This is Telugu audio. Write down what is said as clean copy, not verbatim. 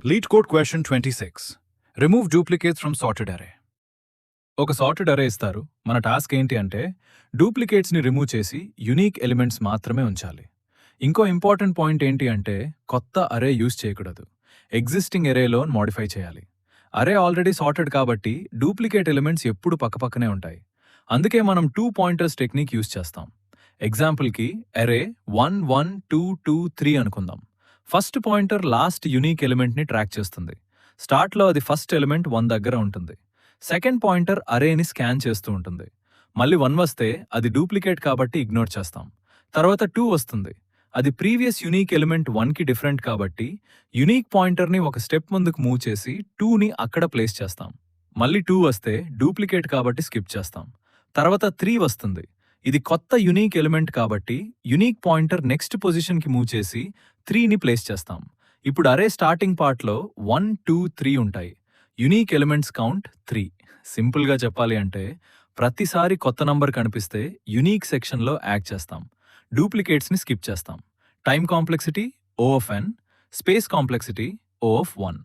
Lead code question 26. Remove duplicates from sorted array. ఒక సార్టెడ్ అరే ఇస్తారు. మన టాస్క్ ఏంటి అంటే డూప్లికేట్స్ని రిమూవ్ చేసి యునీక్ ఎలిమెంట్స్ మాత్రమే ఉంచాలి. ఇంకో ఇంపార్టెంట్ పాయింట్ ఏంటి అంటే కొత్త అరే యూజ్ చేయకూడదు. ఎగ్జిస్టింగ్ అరేలో మోడిఫై చేయాలి. అరే ఆల్రెడీ సార్టెడ్ కాబట్టి డూప్లికేట్ ఎలిమెంట్స్ ఎప్పుడు పక్కపక్కనే ఉంటాయి. అందుకే మనం 2 పాయింటర్స్ టెక్నిక్ యూజ్ చేస్తాం. ఎగ్జాంపుల్కి అరే 1 1 2 2 3 అనుకుందాం. ఫస్ట్ పాయింటర్ లాస్ట్ యునీక్ ఎలిమెంట్ని ట్రాక్ చేస్తుంది. స్టార్ట్లో అది ఫస్ట్ ఎలిమెంట్ 1 దగ్గర ఉంటుంది. సెకండ్ పాయింటర్ అరేని స్కాన్ చేస్తూ ఉంటుంది. మళ్ళీ 1 వస్తే అది డూప్లికేట్ కాబట్టి ఇగ్నోర్ చేస్తాం. తర్వాత 2 వస్తుంది. అది ప్రీవియస్ యునీక్ ఎలిమెంట్ 1కి డిఫరెంట్ కాబట్టి యునీక్ పాయింటర్ని ఒక స్టెప్ ముందుకు మూవ్ చేసి 2ని అక్కడ ప్లేస్ చేస్తాం. మళ్ళీ 2 వస్తే డూప్లికేట్ కాబట్టి స్కిప్ చేస్తాం. తర్వాత 3 వస్తుంది. ఇది కొత్త యునీక్ ఎలిమెంట్ కాబట్టి యునీక్ పాయింటర్ నెక్స్ట్ పొజిషన్కి మూవ్ చేసి 3ని ప్లేస్ చేస్తాం. ఇప్పుడు అరే స్టార్టింగ్ పార్ట్లో 1 2 3 ఉంటాయి. Unique elements count 3. సింపుల్గా చెప్పాలి అంటే ప్రతిసారి కొత్త నంబర్ కనిపిస్తే యునీక్ సెక్షన్లో యాడ్ చేస్తాం. డూప్లికేట్స్ని స్కిప్ చేస్తాం. Time complexity O(n), space complexity O(1).